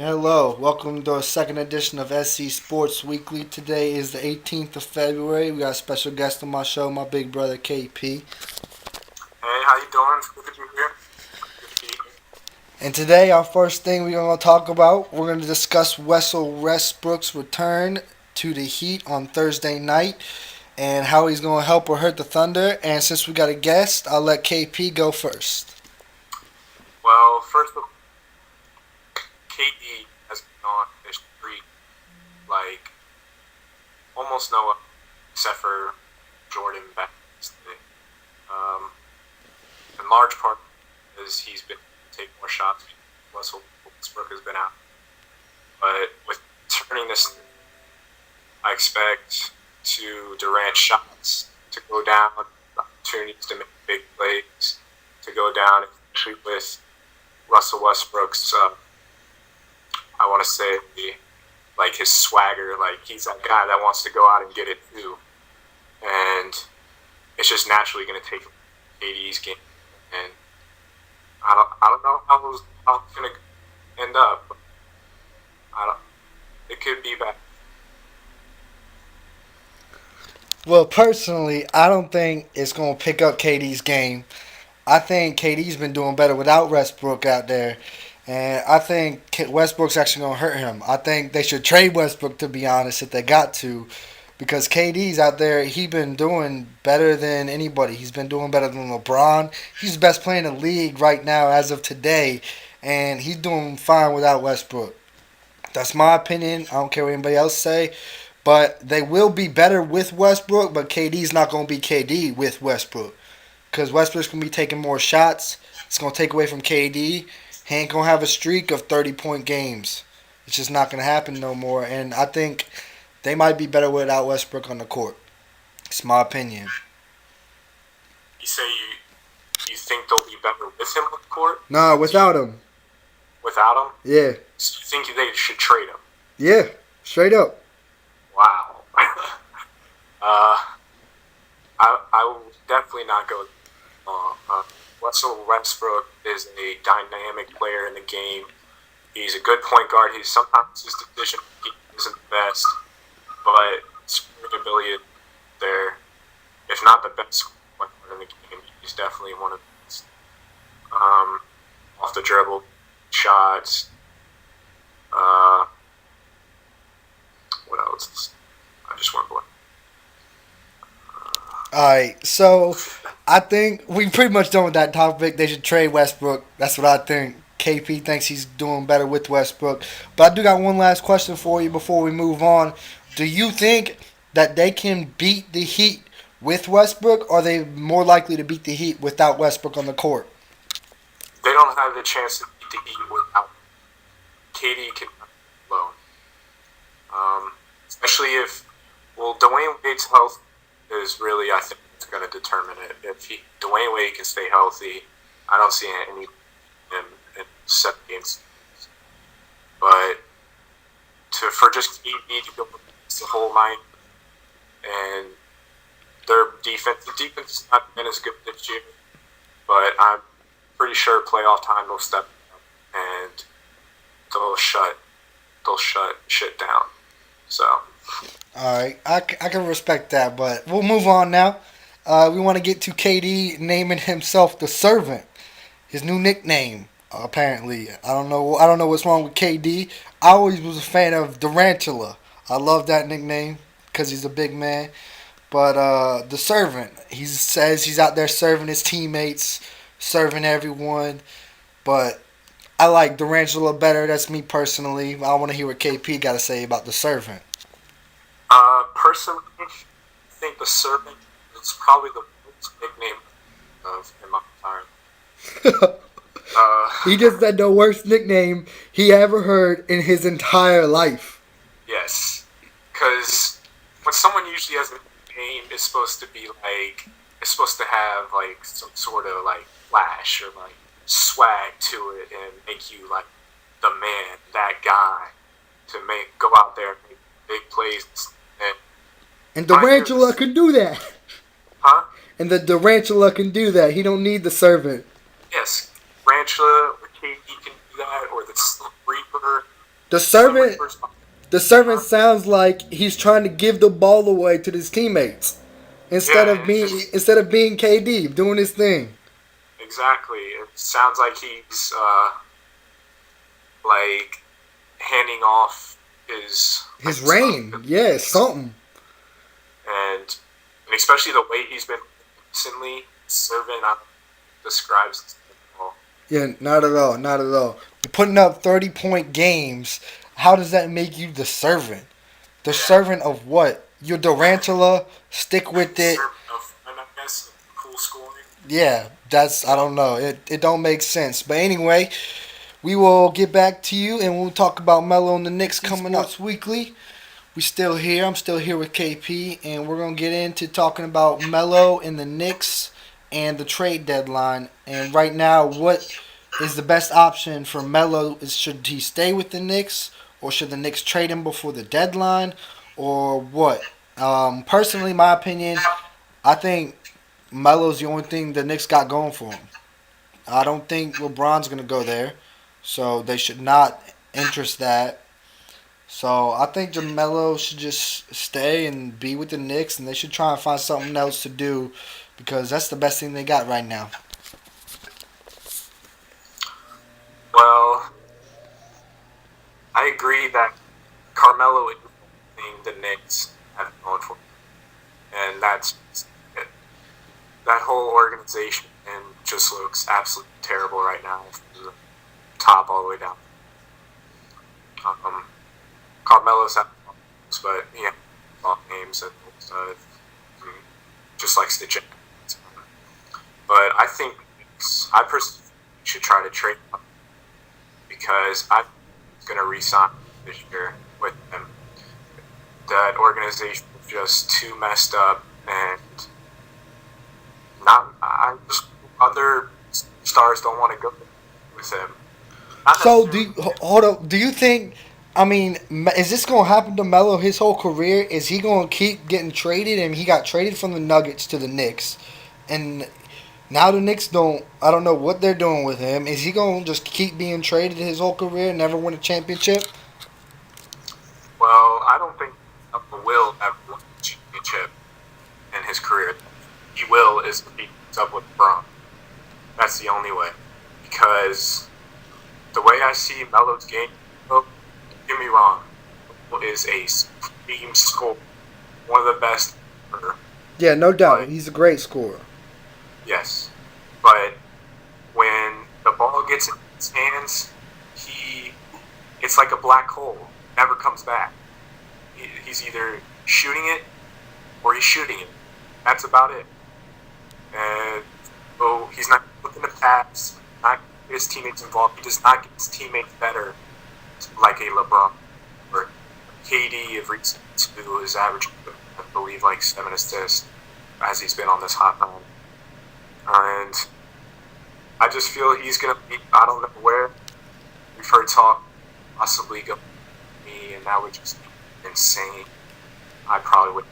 Hello, welcome to our second edition of SC Sports Weekly. Today is the 18th of February. We got a special guest on my show, my big brother KP. Hey, how you doing? Good to be here. Good to be here. And today, our first thing we're going to talk about, we're going to discuss Russell Westbrook's return to the Heat on Thursday night and how he's going to help or hurt the Thunder. And since we got a guest, I'll let KP go first. Well, first of all, KD has been on this streak like almost no one except for Jordan back yesterday. In large part because he's been taking more shots. Russell Westbrook has been out, but with turning this, I expect Durant shots to go down, opportunities to make big plays to go down, especially with Russell Westbrook's. I want to say like his swagger, like he's that guy that wants to go out and get it too, and it's just naturally going to take KD's game, and I don't know how it's going to end up. But it could be bad. Well, personally, I don't think it's going to pick up KD's game. I think KD's been doing better without Westbrook out there. And I think Westbrook's actually going to hurt him. I think they should trade Westbrook, to be honest, if they got to. Because KD's out there, he's been doing better than anybody. He's been doing better than LeBron. He's the best player in the league right now as of today. And he's doing fine without Westbrook. That's my opinion. I don't care what anybody else say. But they will be better with Westbrook, but KD's not going to be KD with Westbrook. Because Westbrook's going to be taking more shots. It's going to take away from KD. He ain't going to have a streak of 30-point games. It's just not going to happen no more. And I think they might be better without Westbrook on the court. It's my opinion. You say you think they'll be better with him on the court? Nah, without him. Without him? Yeah. So you think they should trade him? Yeah, straight up. Wow. I will definitely not go. Russell Westbrook is a dynamic player in the game. He's a good point guard. Sometimes his decision making isn't the best, but scoring ability is there. If not the best point guard in the game, he's definitely one of the best. Off the dribble, shots. What else? I just went blank. Alright, so I think we pretty much done with that topic. They should trade Westbrook. That's what I think. KP thinks he's doing better with Westbrook. But I do got one last question for you before we move on. Do you think that they can beat the Heat with Westbrook, or are they more likely to beat the Heat without Westbrook on the court? They don't have the chance to beat the Heat without KD can alone. Especially if Dwayne Wade's health is really, I think, it's going to determine it. If Dwayne Wade can stay healthy, I don't see any in 7 games. But for just KD to go the whole night, and their defense, the defense has not been as good this year, but I'm pretty sure playoff time will step up and they'll shut shit down. So. Alright, I can respect that, but we'll move on now. We want to get to KD naming himself the Servant, his new nickname. Apparently, I don't know what's wrong with KD. I always was a fan of Durantula. I love that nickname because he's a big man. But the Servant, he says he's out there serving his teammates, serving everyone. But I like Durantula better. That's me personally. I want to hear what KP got to say about the Servant. Personally, I think the Servant is probably the most nickname of in my entire. He just said the worst nickname he ever heard in his entire life. Yes, because when someone usually has a name, it's supposed to have like some sort of like flash or like swag to it and make you like the man, that guy, to go out there and make big plays. And Durantula can do that. Huh? And the Durantula can do that. He don't need the Servant. Yes, Durantula or KD can do that, or the Reaper. The somebody servant, first. the servant Huh? sounds like he's trying to give the ball away to his teammates Yeah, and it's just instead of being KD doing his thing. exactly. It sounds like he's like handing off his His like stuff, reign, yeah, something. and especially the way he's been recently. Servant describes it well. Yeah, not at all, not at all. You're putting up 30-point games. How does that make you the servant? The Yeah, servant of what? You're Durantula. Stick with it. servant of and I guess cool scoring. Yeah, that's I don't know. It don't make sense. But anyway, we will get back to you and we'll talk about Melo and the Knicks coming up. Sports Weekly. We still here. I'm still here with KP, and we're gonna get into talking about Melo and the Knicks and the trade deadline. And right now, what is the best option for Melo? Is should he stay with the Knicks, or should the Knicks trade him before the deadline, or what? Personally, my opinion, I think Melo's the only thing the Knicks got going for him. I don't think LeBron's gonna go there, so they should not interest that. So I think Jamelo should just stay and be with the Knicks, and they should try and find something else to do because that's the best thing they got right now. Well, I agree that Carmelo is the thing the Knicks have going for, and that's it. That whole organization and just looks absolutely terrible right now from the top all the way down. Um, Carmelo's had problems, but yeah, all names and uh, just likes to check. But I think I personally should try to trade him because I'm going to resign this year with him. That organization is just too messed up, and not I just other stars don't want to go with him. Not So necessarily. hold up? Do you think? I mean, is this gonna happen to Melo his whole career? Is he gonna keep getting traded? And he got traded from the Nuggets to the Knicks, and now the Knicks don't. I don't know what they're doing with him. Is he gonna just keep being traded his whole career and never win a championship? Well, I don't think Will ever win a championship in his career. He will is if he keeps up with LeBron. That's the only way. Because the way I see Melo's game, don't get me wrong, Melo is a supreme scorer, one of the best ever. Yeah, no doubt. But He's a great scorer. yes, but when the ball gets in his hands, he it's like a black hole. Never comes back. He's either shooting it or he's shooting it. That's about it. And so he's not looking to pass, not get his teammates involved. He does not get his teammates better, like a LeBron or KD of recent who is averaging, I believe, like 7 assists as he's been on this hot run. And I just feel he's gonna be. I don't know where. We've heard talk possibly go me, and that would just be insane. I probably would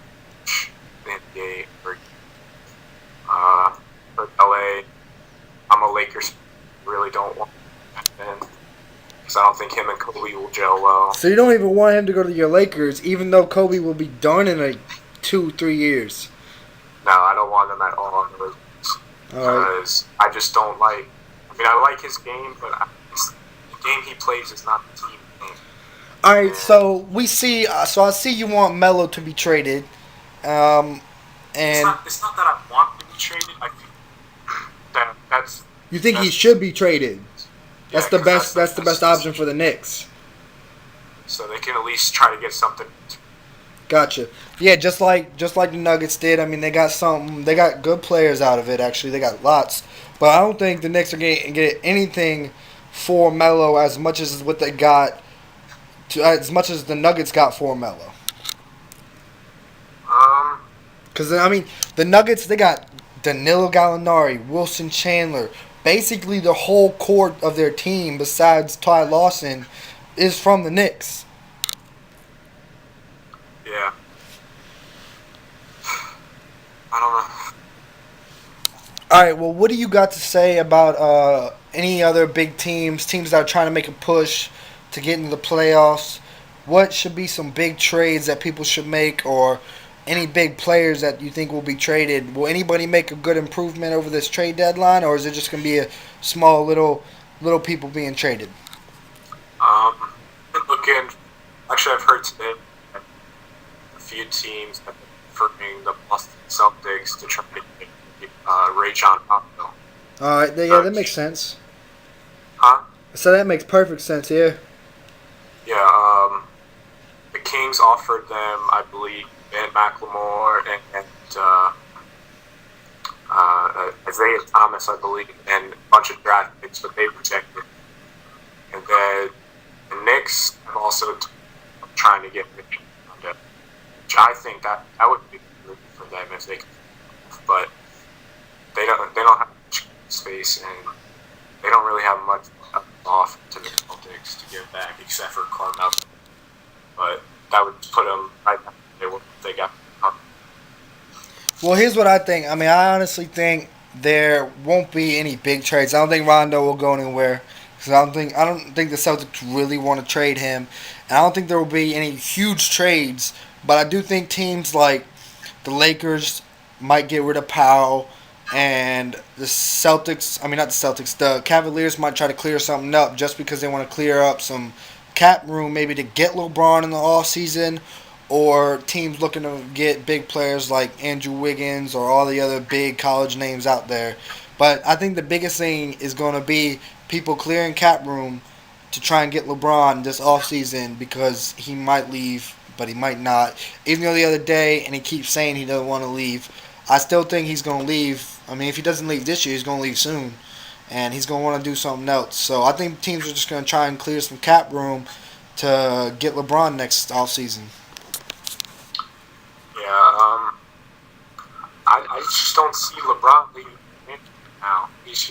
the NBA or LA. I'm a Lakers. Really don't want that because I don't think him and Kobe will gel well. So you don't even want him to go to your Lakers, even though Kobe will be done in like 2, 3 years. No, I don't want him at all on the Lakers All right. because I just don't like. I mean, I like his game, but the game he plays is not the team game. All right. And So we see. So I see you want Melo to be traded, um, it's and not. It's not that I want him to be traded. I think that's you think he that's should be traded. yeah, That's the because best. That's the best option for the Knicks. so they can at least try to get something. Gotcha. Yeah, just like the Nuggets did. I mean, they got something. They got good players out of it. Actually, they got lots. But I don't think the Knicks are getting get anything for Melo as much as what they got. As much as the Nuggets got for Melo. Um, Because I mean, the Nuggets they got Danilo Gallinari, Wilson Chandler. Basically, the whole core of their team, besides Ty Lawson, is from the Knicks. yeah, I don't know. All right. Well, what do you got to say about any other big teams that are trying to make a push to get into the playoffs, what should be some big trades that people should make, or any big players that you think will be traded? Will anybody make a good improvement over this trade deadline, or is it just going to be a small little people being traded? Looking, actually, I've heard today that a few teams have been preferring the Boston Celtics to try to get Ray John Rondo. All right, yeah, The that makes sense. huh? So that makes perfect sense. Yeah. Yeah. The Kings offered them, I believe, Ben McLemore and Isaiah Thomas, I believe, and a bunch of draft picks, but they rejected. And then the Knicks have also trying to get Mitchell, which I think that would be good for them if they could. But they don't have much space, and they don't really have much off to the Celtics to give back except for Carmelo. But that would put them right back where they got. Well, here's what I think. I mean, I honestly think there won't be any big trades. I don't think Rondo will go anywhere because I don't think the Celtics really want to trade him, and I don't think there will be any huge trades. But I do think teams like the Lakers might get rid of Powell, and the Celtics. I mean, not the Celtics. The Cavaliers might try to clear something up just because they want to clear up some cap room, maybe to get LeBron in the off season, or teams looking to get big players like Andrew Wiggins or all the other big college names out there. But I think the biggest thing is going to be people clearing cap room to try and get LeBron this offseason because he might leave, but he might not. Even though the other day, and he keeps saying he doesn't want to leave, I still think he's going to leave. I mean, if he doesn't leave this year, he's going to leave soon. And he's going to want to do something else. So I think teams are just going to try and clear some cap room to get LeBron next offseason. Yeah, I just don't see LeBron leaving now. He's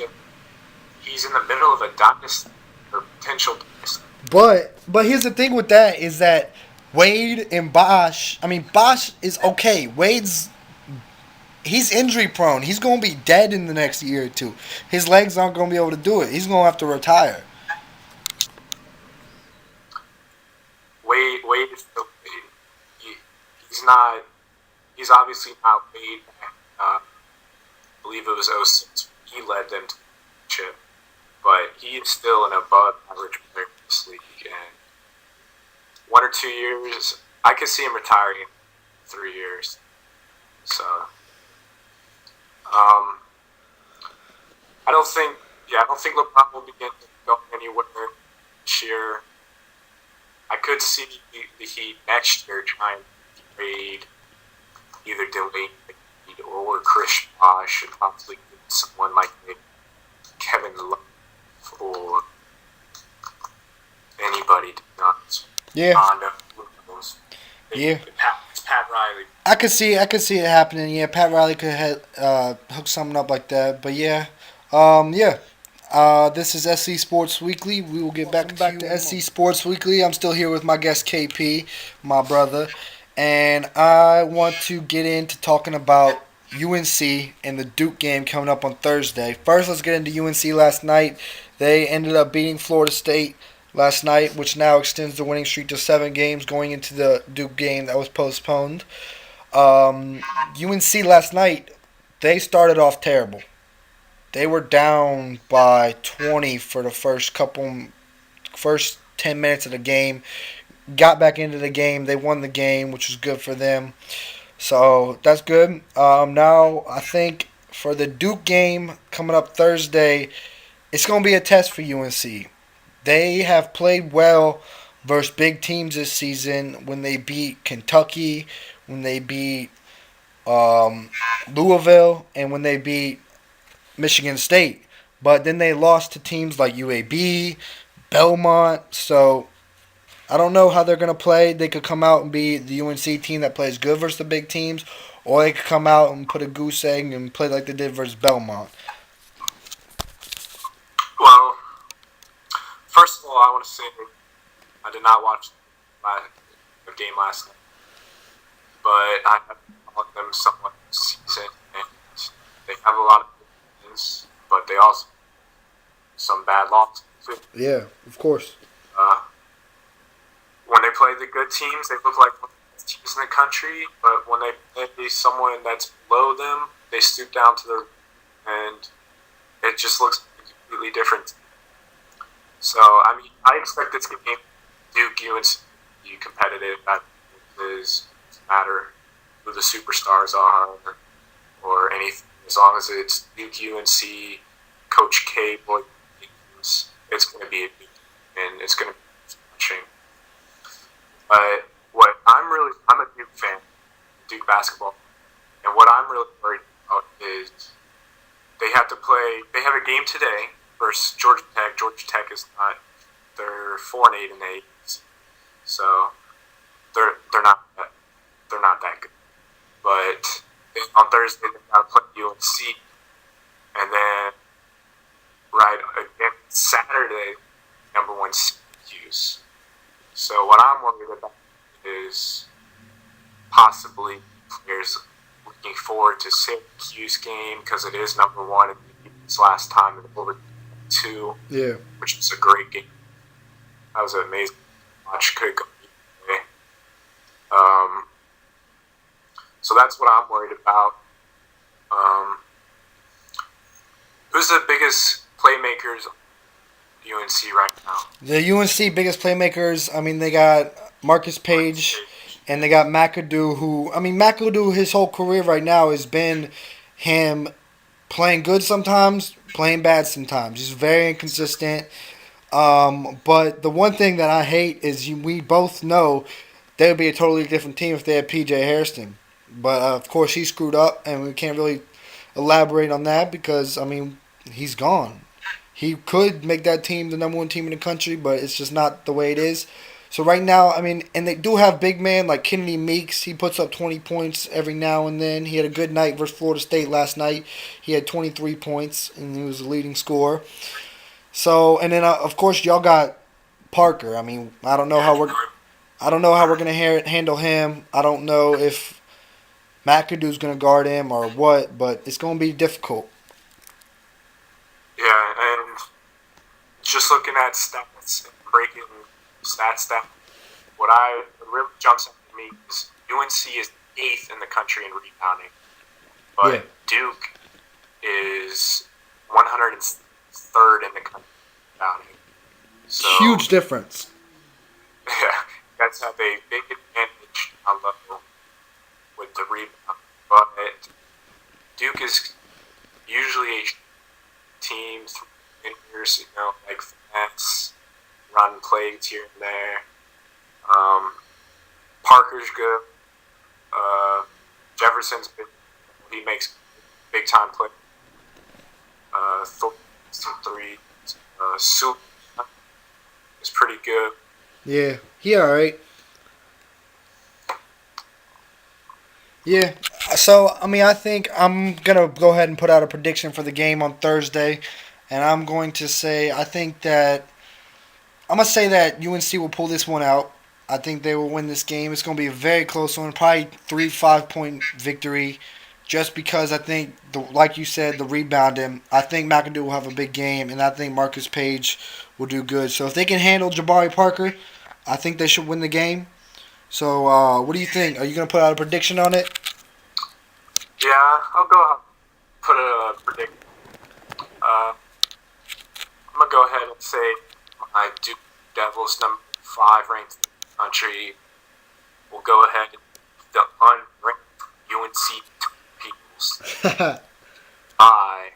in the middle of a dynasty or potential dynasty. But here's the thing with that is that Wade and Bosh. I mean, Bosh is okay. He's injury prone. He's gonna be dead in the next year or two. His legs aren't gonna be able to do it. He's gonna have to retire. Wade is still he's not. He's obviously not Wade. I believe it was '06. He led them to the chip, but he is still an above average player in this league. And 1 or 2 years, I could see him retiring in 3 years. So, I don't think. Yeah, I don't think LeBron will be going anywhere this year. I could see the Heat next year trying to trade either Dwayne Wade or Chris Bosh and possibly someone like Kevin Love or anybody to be honest. Yeah, Rondo, yeah. It's Pat Riley. I could see it happening. Yeah, Pat Riley could hook something up like that. But yeah, yeah. This is SC Sports Weekly. We will get back to SC Sports Weekly. I'm still here with my guest KP, my brother, and I want to get into talking about UNC and the Duke game coming up on Thursday. First, let's get into UNC last night. They ended up beating Florida State last night, which now extends the winning streak to 7 games going into the Duke game that was postponed. UNC last night, they started off terrible. They were down by 20 for the first 10 minutes of the game. Got back into the game. They won the game, which was good for them. So that's good. Now I think for the Duke game coming up Thursday, it's going to be a test for UNC. They have played well versus big teams this season when they beat Kentucky, when they beat Louisville, and when they beat Michigan State. But then they lost to teams like UAB, Belmont. So I don't know how they're going to play. They could come out and be the UNC team that plays good versus the big teams, or they could come out and put a goose egg and play like they did versus Belmont. Well, first of all, I want to say I did not watch the game last night, but I have followed them somewhat this season, and they have a lot of good wins, but they also have some bad losses too. Yeah, of course. Uh, play the good teams, they look like one of the best teams in the country. But when they play someone that's below them, they stoop down to the and it just looks completely different. So I mean, I expect this game Duke UNC be competitive. That is matter who the superstars are or anything. As long as it's Duke UNC, Coach K, boy, it's going to be a big and it's going to be matching. But I'm a Duke fan, Duke basketball, and what I'm really worried about is they have to play. They have a game today versus Georgia Tech. Georgia Tech is not. They're 4-8 in the 80s, so they're not they're not that good. But on Thursday they got to play UNC, and then right again Saturday, number one Syracuse. So what I'm worried about is possibly players looking forward to Syracuse game because it is number one and it's last time in over 2, Yeah. which is a great game. That was an amazing watch. Could go either way. So that's what I'm worried about. Who's the biggest playmakers UNC right now? The UNC biggest playmakers, I mean, they got Marcus Page and they got McAdoo, who, I mean, McAdoo, his whole career right now has been him playing good sometimes, playing bad sometimes. He's very inconsistent. But the one thing that I hate is we both know they would be a totally different team if they had PJ Hairston. But, of course, he screwed up, and we can't really elaborate on that because, I mean, he's gone. He could make that team the number one team in the country, but it's just not the way it is. So right now, I mean, and they do have big man like Kennedy Meeks. He puts up 20 points every now and then. He had a good night versus Florida State last night. He had 23 points, and he was the leading scorer. So, and then of course y'all got Parker. I mean, I don't know how we're gonna handle him. I don't know if McAdoo's gonna guard him or what, but it's gonna be difficult. Yeah, and just looking at stats and breaking stats down, what really jumps out at me is UNC is 8th in the country in rebounding, but Yeah. Duke is 103rd in the country in rebounding. So Huge difference. yeah, guys have a big advantage on level with the rebound, but Duke is usually a team through years, like finesse, run plays here and there. Parker's good. Jefferson's big. He makes big time play. Thornton 3. Soup is pretty good. Yeah, he all right. Yeah. So I mean, I think I'm gonna go ahead and put out a prediction for the game on Thursday, and I'm going to say I'm gonna say that UNC will pull this one out. I think they will win this game. It's gonna be a very close one, probably 3-5 point victory, just because I think like you said, the rebounding. I think McAdoo will have a big game, and I think Marcus Page will do good. So if they can handle Jabari Parker, I think they should win the game. So what do you think? Are you gonna put out a prediction on it? Yeah, I'll go put a prediction. I'm gonna go ahead and say my Duke Devils, number 5 ranked in the country, will go ahead and the unranked UNC Peoples by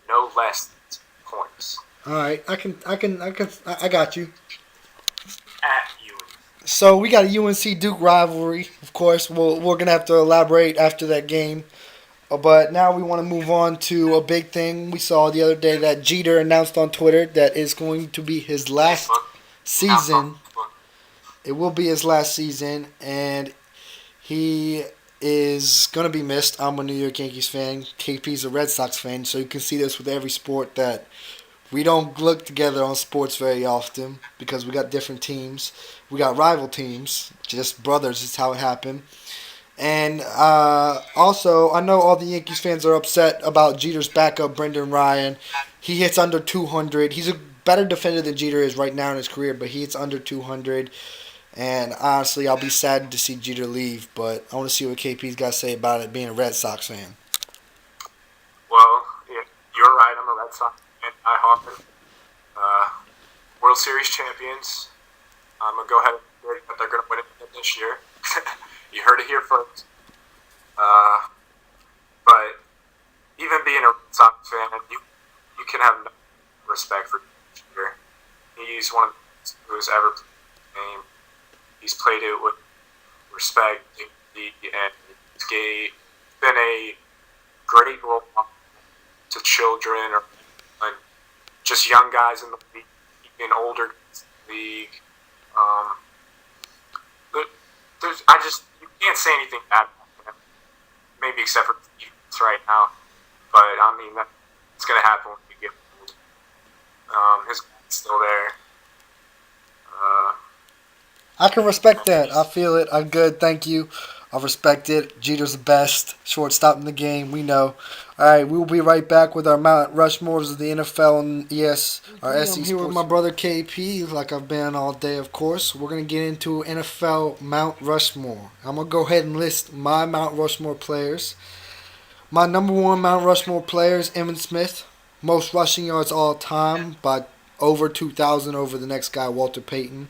no less than 2 points All right, I got you. at UNC. So we got a UNC Duke rivalry. Of course, we're gonna have to elaborate after that game. But now we want to move on to a big thing we saw the other day that Jeter announced on Twitter that is going to be his last season. It will be his last season, and he is going to be missed. I'm a New York Yankees fan. KP's a Red Sox fan, so you can see this with every sport that we don't look together on sports very often because we got different teams. We got rival teams, just brothers is how it happened. And also, I know all the Yankees fans are upset about Jeter's backup, Brendan Ryan. He hits under 200. He's a better defender than Jeter is right now in his career, but he hits under 200. And honestly, I'll be sad to see Jeter leave, but I want to see what KP's got to say about it being a Red Sox fan. Well, yeah, you're right. I'm a Red Sox fan. I Hawk. Uh, World Series champions. I'm gonna go ahead and say that they're gonna win it this year. You heard it here first. Uh, but even being a Red Sox fan, you can have no respect for Jeter. He's one of the best who's ever played the game. He's played it with respect, dignity, and he's been a great role model to children or just young guys in the league, even older guys in the league. Um, but you can't say anything bad about him, maybe except for defense right now. But I mean, it's going to happen when you get old. His guy's still there. Uh, I can respect that. I feel it. I'm good. Thank you. I respect it. Jeter's the best shortstop in the game. We know. All right, we will be right back with our Mount Rushmores of the NFL and yes, our SC. I'm here with my brother KP, like I've been all day. Of course, we're gonna get into NFL Mount Rushmore. I'm gonna go ahead and list my Mount Rushmore players. My number one Mount Rushmore player is Emmitt Smith, most rushing yards all time by over 2,000 over the next guy, Walter Payton.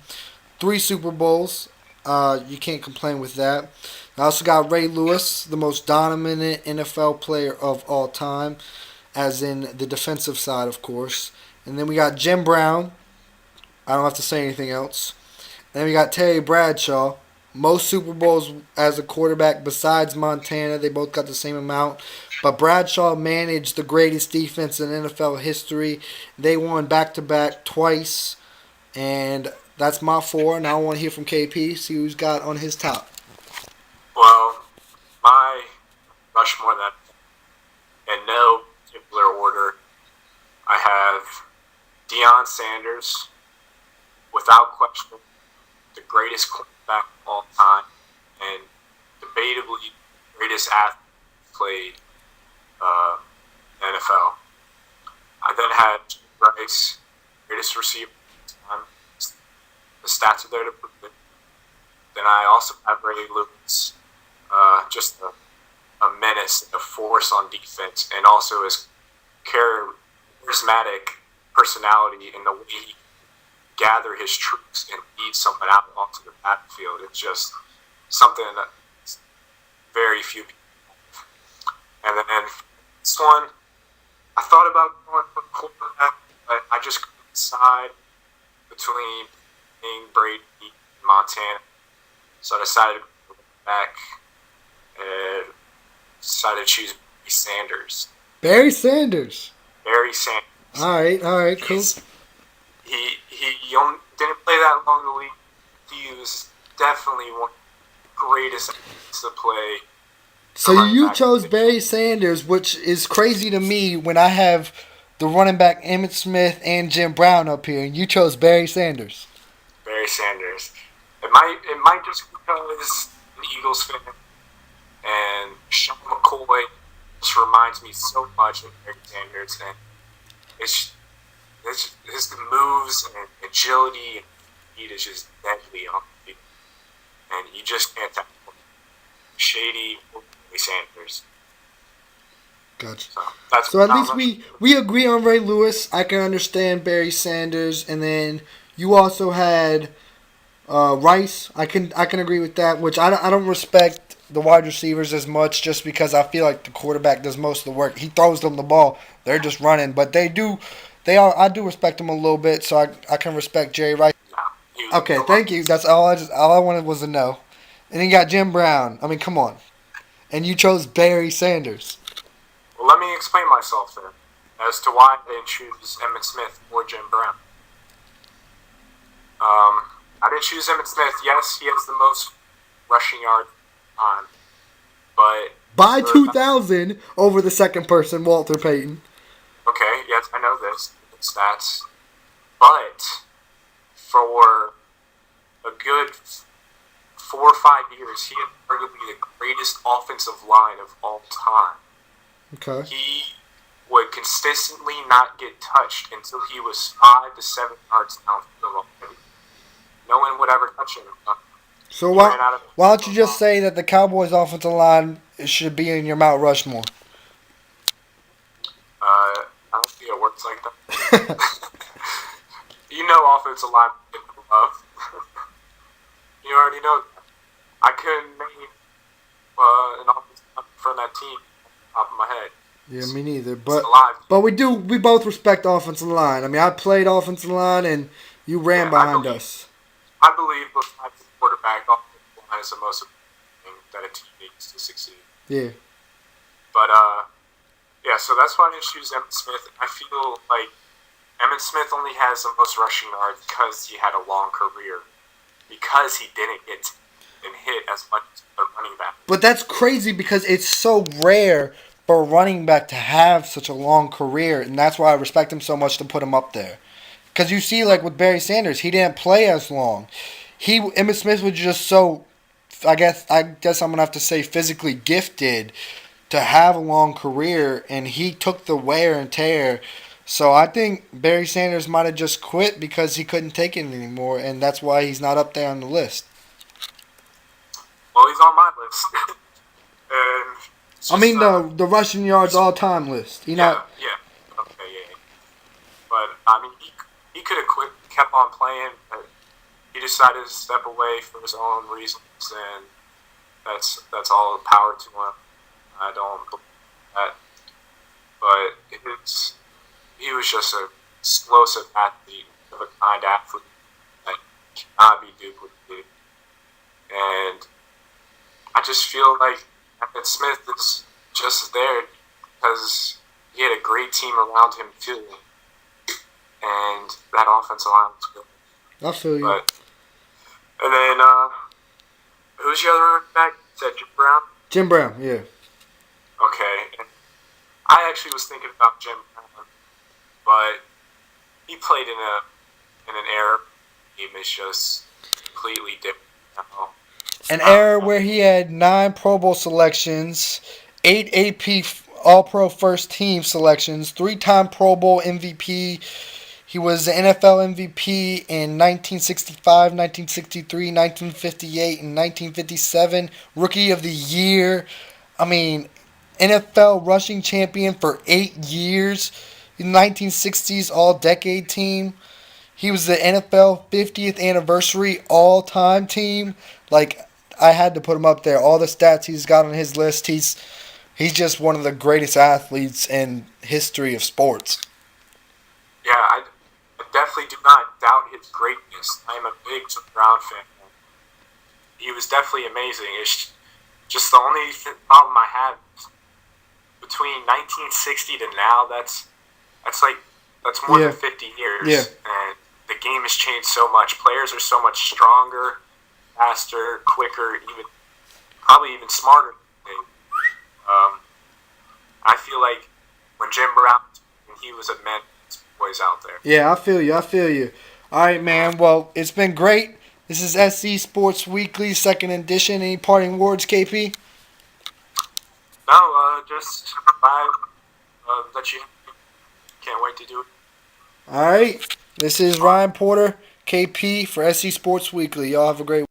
3 Super Bowls. You can't complain with that. I also got Ray Lewis, the most dominant NFL player of all time, as in the defensive side, of course. And then we got Jim Brown. I don't have to say anything else. And then we got Terry Bradshaw. Most Super Bowls as a quarterback besides Montana. They both got the same amount. But Bradshaw managed the greatest defense in NFL history. They won back-to-back twice. And that's my four. Now I want to hear from KP, see who's got on his top. well, my Rushmore that in no particular order, I have Deion Sanders, without question, the greatest quarterback of all time, and debatably the greatest athlete played NFL. I then had Bryce, greatest receiver of all time. The stats are there to prove it. Then I also have Ray Lewis, just a menace, a force on defense, and also his charismatic personality and the way he gather his troops and lead someone out onto the battlefield. It's just something that very few people have. And then this one, I thought about going for quarterback, but I just couldn't decide between Brady and Montana. So I decided to go back and decided to choose Barry Sanders. Barry Sanders. Barry Sanders. All right, cool. He didn't play that long in the league. He was definitely one of the greatest athletes to play. So you chose Barry Sanders, which is crazy to me when I have the running back Emmitt Smith and Jim Brown up here, and you chose Barry Sanders. Barry Sanders. It might just because I'm an Eagles fan and Sean McCoy just reminds me so much of Barry Sanders, and it's his moves and agility and speed is just deadly on the field, and you just can't tackle him. Shady Barry Sanders. Gotcha. So at least we agree on Ray Lewis. I can understand Barry Sanders, and then you also had Rice. I can agree with that. Which I don't respect the wide receivers as much, just because I feel like the quarterback does most of the work. He throws them the ball; they're just running. But they do. I do respect them a little bit, so I can respect Jerry Rice. Okay, thank you. That's all I wanted was a no. And then you got Jim Brown. I mean, come on. And you chose Barry Sanders. Well, let me explain myself then as to why I didn't choose Emmitt Smith or Jim Brown. I didn't choose Emmitt Smith. Yes, he has the most rushing yards on, but by 2,000 over the second person, Walter Payton. Okay, yes, I know this stats, but for a good 4 or 5 years, he had arguably the greatest offensive line of all time. Okay. He would consistently not get touched until he was 5 to 7 yards downfield already. no one would ever touch him. So He ran out of. why don't you just say that the Cowboys' offensive line should be in your Mount Rushmore? I don't think it works like that. You know, offensive line love. You already know. I couldn't name an offensive line from that team off the top of my head. Yeah, me neither. It's alive. But we both respect offensive line. I mean, I played offensive line, and you ran Yeah, behind us. I believe besides the quarterback, offensive line is the most important thing that a team needs to succeed. Yeah. But yeah, so that's why I didn't choose Emmitt Smith. I feel like Emmitt Smith only has the most rushing yards because he had a long career, because he didn't get and hit as much as the running back. But that's crazy because it's so rare for a running back to have such a long career, and that's why I respect him so much to put him up there. Because you see, like with Barry Sanders, he didn't play as long. Emmitt Smith was just so, I guess I'm gonna have to say physically gifted to have a long career, and he took the wear and tear. So I think Barry Sanders might have just quit because he couldn't take it anymore, and that's why he's not up there on the list. Well, he's on my list. And I mean the rushing yards all time list. yeah. Okay, yeah. But I mean, he could have quit, kept on playing, but he decided to step away for his own reasons, and that's all power to him. I don't believe that, but he was just an explosive athlete, of a kind athlete that cannot be duplicated, and I just feel like Emmitt Smith is just there because he had a great team around him too, and that offensive line was good. I feel you. And then who's the other running back? Is that Jim Brown? Jim Brown, yeah. Okay, and I actually was thinking about Jim Brown, but he played in an era game is just completely different now. An era where he had 9 Pro Bowl selections, 8 AP All-Pro First Team selections, 3-time Pro Bowl MVP. He was the NFL MVP in 1965, 1963, 1958, and 1957. Rookie of the Year. I mean, NFL rushing champion for 8 years. 1960s All-Decade Team. He was the NFL 50th anniversary all-time team. Like, I had to put him up there. All the stats he's got on his list, he's just one of the greatest athletes in history of sports. Yeah, I definitely do not doubt his greatness. I am a big Jim Brown fan. He was definitely amazing. It's just the only problem I have between 1960 to now. That's more Yeah. than 50 years. Yeah. And the game has changed so much. Players are so much stronger, faster, quicker, probably even smarter. I feel like when Jim Brown, he was a man, boys out there. Yeah, I feel you. All right, man. Well, it's been great. This is SC Sports Weekly, second edition. Any parting words, KP? No, just that you can't wait to do it. All right. This is Ryan Porter, KP for SC Sports Weekly. Y'all have a great